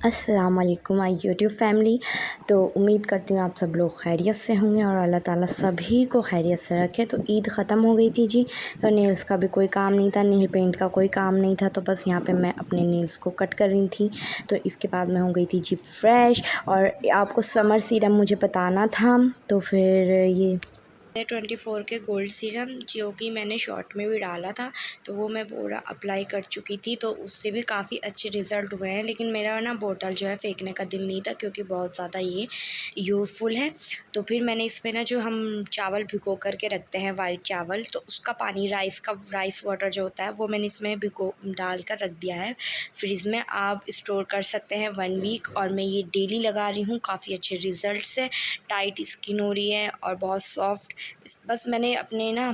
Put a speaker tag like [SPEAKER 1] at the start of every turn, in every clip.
[SPEAKER 1] अस्सलाम वालेकुम my YouTube family. तो उम्मीद करती हूँ आप सब लोग खैरियत से होंगे और अल्लाह ताला सभी को खैरियत से रखे। तो ईद ख़त्म हो गई थी जी, तो नेल्स का भी कोई काम नहीं था, नेल पेंट का कोई काम नहीं था, तो बस यहाँ पे मैं अपने नेल्स को कट कर रही थी। तो इसके बाद मैं हो गई थी जी फ्रेश। और आपको समर सीरम मुझे बताना था, तो फिर ये 24 के गोल्ड सीरम जो कि मैंने शॉर्ट में भी डाला था, तो वो मैं पूरा अप्लाई कर चुकी थी, तो उससे भी काफ़ी अच्छे रिज़ल्ट हुए हैं। लेकिन मेरा ना बोतल जो है फेंकने का दिल नहीं था, क्योंकि बहुत ज़्यादा ये यूज़फुल है। तो फिर मैंने इसमें ना जो हम चावल भिगो कर के रखते हैं वाइट चावल, तो उसका पानी राइस वाटर जो होता है वो मैंने इसमें भिगो डाल कर रख दिया है फ्रिज में। आप स्टोर कर सकते हैं 1 वीक, और मैं ये डेली लगा रही हूँ। काफ़ी अच्छे रिज़ल्ट्स है, टाइट स्किन हो रही है और बहुत सॉफ्ट। बस मैंने अपने ना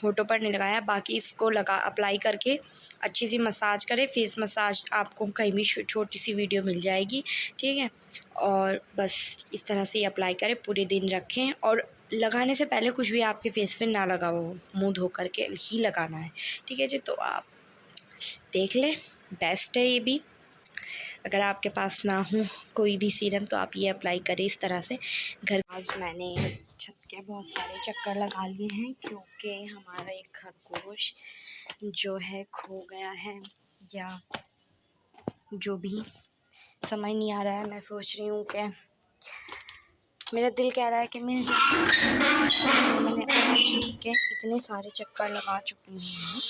[SPEAKER 1] होठों पर नहीं लगाया, बाकी इसको अप्लाई करके अच्छी सी मसाज करें। फेस मसाज आपको कहीं भी छोटी सी वीडियो मिल जाएगी, ठीक है। और बस इस तरह से अप्लाई करें, पूरे दिन रखें, और लगाने से पहले कुछ भी आपके फेस पे ना लगा हो, मुँह धो कर के ही लगाना है, ठीक है जी। तो आप देख लें, बेस्ट है ये भी। अगर आपके पास ना हो कोई भी सीरम तो आप ये अप्लाई करें इस तरह से घर। आज मैंने छत के बहुत सारे चक्कर लगा लिए हैं, क्योंकि हमारा एक खरगोश जो है खो गया है, या जो भी समझ नहीं आ रहा है। मैं सोच रही हूँ कि मेरा दिल कह रहा है कि मिल जाए। मैंने छत के इतने सारे चक्कर लगा चुकी हूँ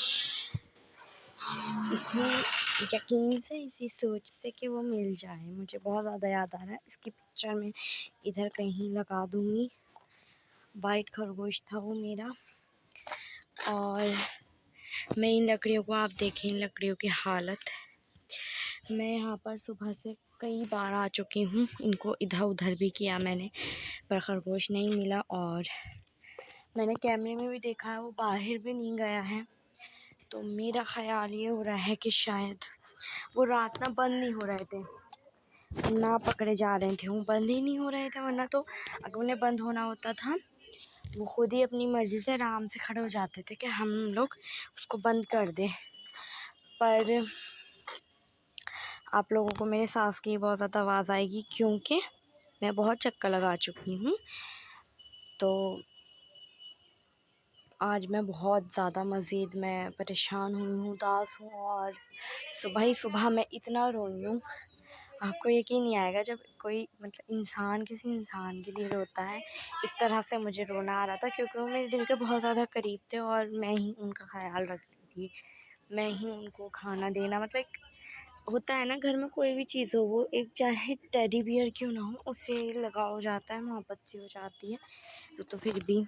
[SPEAKER 1] इसी यकीन से, इसी सोच से कि वो मिल जाए। मुझे बहुत ज़्यादा याद आ रहा है, इसकी पिक्चर मैं इधर कहीं लगा दूँगी। वाइट खरगोश था वो मेरा। और मैं इन लकड़ियों को, आप देखें इन लकड़ियों की हालत। मैं यहाँ पर सुबह से कई बार आ चुकी हूँ, इनको इधर उधर भी किया मैंने, पर खरगोश नहीं मिला। और मैंने कैमरे में भी देखा है, वो बाहर भी नहीं गया है। तो मेरा ख़्याल ये हो रहा है कि शायद वो रात ना बंद नहीं हो रहे थे, ना पकड़े जा रहे थे, वो बंद ही नहीं हो रहे थे। वरना तो अगर उन्हें बंद होना होता था, वो खुद ही अपनी मर्ज़ी से आराम से खड़े हो जाते थे कि हम लोग उसको बंद कर दें। पर आप लोगों को मेरे सांस की बहुत ज़्यादा आवाज़ आएगी, क्योंकि मैं बहुत चक्कर लगा चुकी हूँ। तो आज मैं बहुत ज़्यादा मज़ीद मैं परेशान हुई हूँ, उदास हूँ, और सुबह ही सुबह मैं इतना रोई हूँ, आपको यकीन नहीं आएगा। जब कोई मतलब इंसान किसी इंसान के लिए रोता है, इस तरह से मुझे रोना आ रहा था, क्योंकि वो मेरे दिल के बहुत ज़्यादा करीब थे, और मैं ही उनका ख़्याल रखती थी, मैं ही उनको खाना देना, मतलब एक होता है ना घर में कोई भी चीज़ हो, वो एक चाहे टेडी बियर क्यों ना हो, उससे लगाव हो जाता है, मोहब्बत सी हो जाती है। तो फिर भी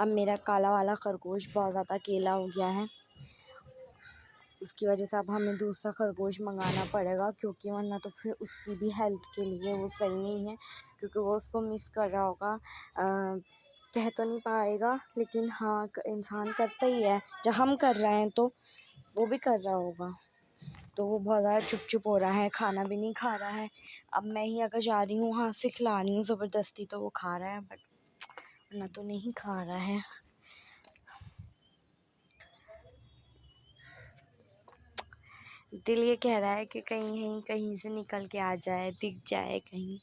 [SPEAKER 1] अब मेरा काला वाला खरगोश बहुत ज़्यादा अकेला हो गया है, उसकी वजह से अब हमें दूसरा खरगोश मंगाना पड़ेगा, क्योंकि वरना तो फिर उसकी भी हेल्थ के लिए वो सही नहीं है, क्योंकि वो उसको मिस कर रहा होगा। कह तो नहीं पाएगा, लेकिन हाँ इंसान करता ही है, जब हम कर रहे हैं तो वो भी कर रहा होगा। तो वो बहुत ज़्यादा चुप चुप हो रहा है, खाना भी नहीं खा रहा है। अब मैं ही अगर जा रही हूँ हाथ से खिला रही हूँ ज़बरदस्ती, तो वो खा रहा है, बट वरना तो नहीं खा रहा है। दिल ये कह रहा है कि कहीं कहीं से निकल के आ जाए, दिख जाए कहीं।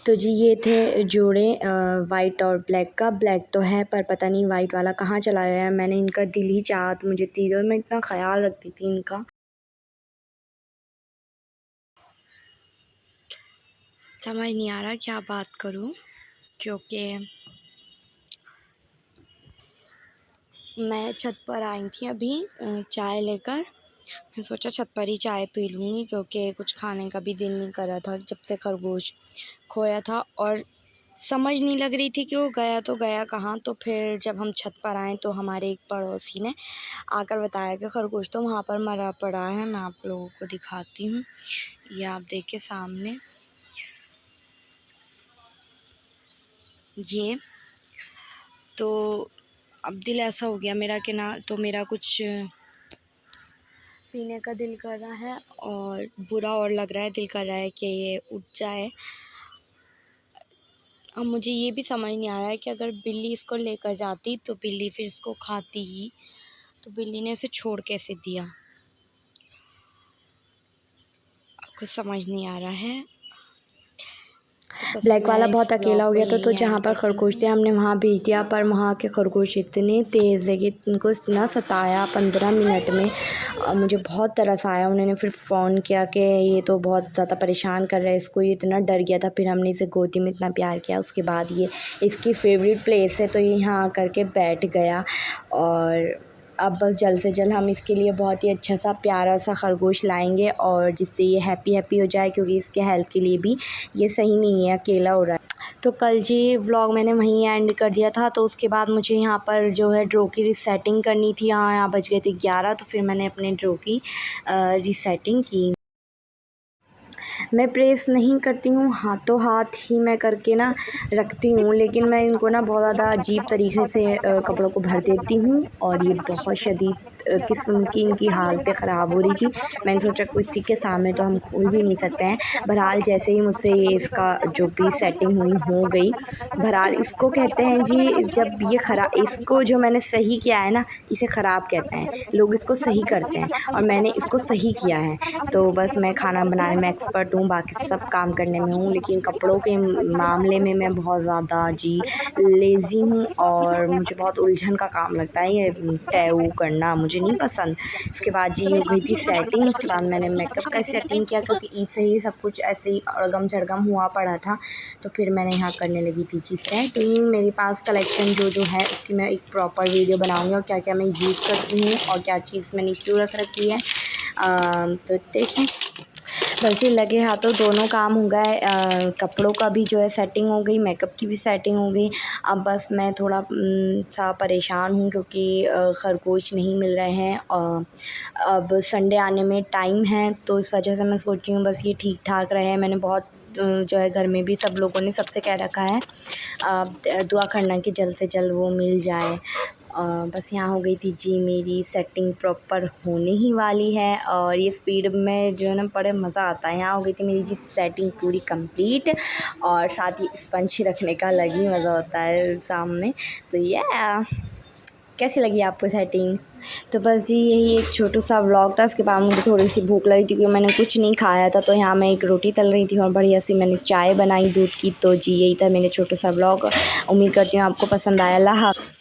[SPEAKER 1] तो जी ये थे जोड़े वाइट और ब्लैक का। ब्लैक तो है, पर पता नहीं वाइट वाला कहाँ चला गया है। मैंने इनका दिल ही चाहा तो मुझे थी, और मैं इतना ख़्याल रखती थी इनका, समझ नहीं आ रहा क्या बात करूँ, क्योंकि मैं छत पर आई थी अभी चाय लेकर। मैं सोचा छत पर ही चाय पी लूँगी, क्योंकि कुछ खाने का भी दिल नहीं कर रहा था जब से खरगोश खोया था, और समझ नहीं लग रही थी कि वो गया तो गया कहाँ। तो फिर जब हम छत पर आए, तो हमारे एक पड़ोसी ने आकर बताया कि खरगोश तो वहाँ पर मरा पड़ा है। मैं आप लोगों को दिखाती हूँ, ये आप देखिए सामने, ये तो अब दिल ऐसा हो गया मेरा कि ना तो मेरा कुछ पीने का दिल कर रहा है, और बुरा और लग रहा है, दिल कर रहा है कि ये उठ जाए। अब मुझे ये भी समझ नहीं आ रहा है कि अगर बिल्ली इसको लेकर जाती तो बिल्ली फिर इसको खाती ही, तो बिल्ली ने उसे छोड़ कैसे दिया, कुछ समझ नहीं आ रहा है। तो ब्लैक वाला बहुत अकेला हो गया था, तो जहाँ पर खरगोश थे हमने वहाँ भेज दिया, पर वहाँ के खरगोश इतने तेज़ है कि उनको इतना सताया 15 मिनट में। मुझे बहुत तरस आया। उन्होंने फिर फ़ोन किया कि ये तो बहुत ज़्यादा परेशान कर रहा है इसको, ये इतना डर गया था। फिर हमने इसे गोदी में इतना प्यार किया, उसके बाद ये इसकी फेवरेट प्लेस है तो ये यहाँ आकर के बैठ गया। और अब बस जल्द से जल्द हम इसके लिए बहुत ही अच्छा सा प्यारा सा खरगोश लाएंगे, और जिससे ये हैप्पी हो जाए, क्योंकि इसके हेल्थ के लिए भी ये सही नहीं है, अकेला हो रहा है। तो कल जी व्लॉग मैंने वहीं एंड कर दिया था। तो उसके बाद मुझे यहाँ पर जो है ड्रॉ की रीसेटिंग करनी थी। यहाँ बज गए थे 11, तो फिर मैंने अपने ड्रॉ की रीसेटिंग की। मैं प्रेस नहीं करती हूँ, हाथों हाथ ही मैं करके ना रखती हूँ, लेकिन मैं इनको ना बहुत ज़्यादा अजीब तरीके से कपड़ों को भर देती हूँ, और ये बहुत शदीद किस्म की इनकी हालतें ख़राब हो रही थी। मैंने सोचा किसी के सामने तो हम खोल भी नहीं सकते हैं। बहरहाल जैसे ही मुझसे ये इसका जो भी सेटिंग हुई हो गई। बहरहाल इसको कहते हैं जी, जब ये इसको जो मैंने सही किया है ना, इसे ख़राब कहते हैं। लोग इसको सही करते हैं और मैंने इसको सही किया है। तो बस मैं खाना बनाने में एक्सपर्ट हूँ, बाकी सब काम करने में हूँ, लेकिन कपड़ों के मामले में मैं बहुत ज़्यादा जी लेज़ी हूँ, और मुझे बहुत उलझन का काम लगता है ये तय करना, मुझे नहीं पसंद। इसके बाद जी हो गई थी सेटिंग। उसके बाद मैंने मेकअप का सेटिंग किया, क्योंकि ईद से ही सब कुछ ऐसे ही अड़गम सड़गम हुआ पड़ा था। तो फिर मैंने यहाँ करने लगी थी जी सेटिंग। मेरे पास कलेक्शन जो है उसकी मैं एक प्रॉपर वीडियो बनाऊँगी, और क्या क्या मैं यूज़ करती हूँ और क्या चीज़ मैंने क्यों रख रखी है। तो देखें, बस जी लगे हाथों दोनों काम हो गए। कपड़ों का भी जो है सेटिंग हो गई, मेकअप की भी सेटिंग हो गई। अब बस मैं थोड़ा सा परेशान हूँ, क्योंकि खरगोश नहीं मिल रहे हैं, और अब संडे आने में टाइम है, तो इस वजह से मैं सोच रही हूँ बस ये ठीक ठाक रहे। मैंने बहुत जो है घर में भी सब लोगों ने सबसे कह रखा है दुआ करना कि जल्द से जल्द वो मिल जाए। बस यहाँ हो गई थी जी मेरी सेटिंग प्रॉपर होने ही वाली है, और ये स्पीड में जो है ना बड़े मज़ा आता है। यहाँ हो गई थी मेरी जी सेटिंग पूरी कंप्लीट, और साथ ही स्पंज रखने का अलग ही मज़ा होता है सामने। तो ये कैसी लगी आपको सेटिंग? तो बस जी यही एक छोटा सा व्लॉग था। उसके बाद मुझे थोड़ी सी भूख लगी थी, क्योंकि मैंने कुछ नहीं खाया था। तो यहाँ मैं एक रोटी तल रही थी और बढ़िया सी मैंने चाय बनाई दूध की। तो जी यही था मेरा छोटा सा व्लॉग। उम्मीद करती हूँ आपको पसंद आया। अल्लाह हाफ़िज़।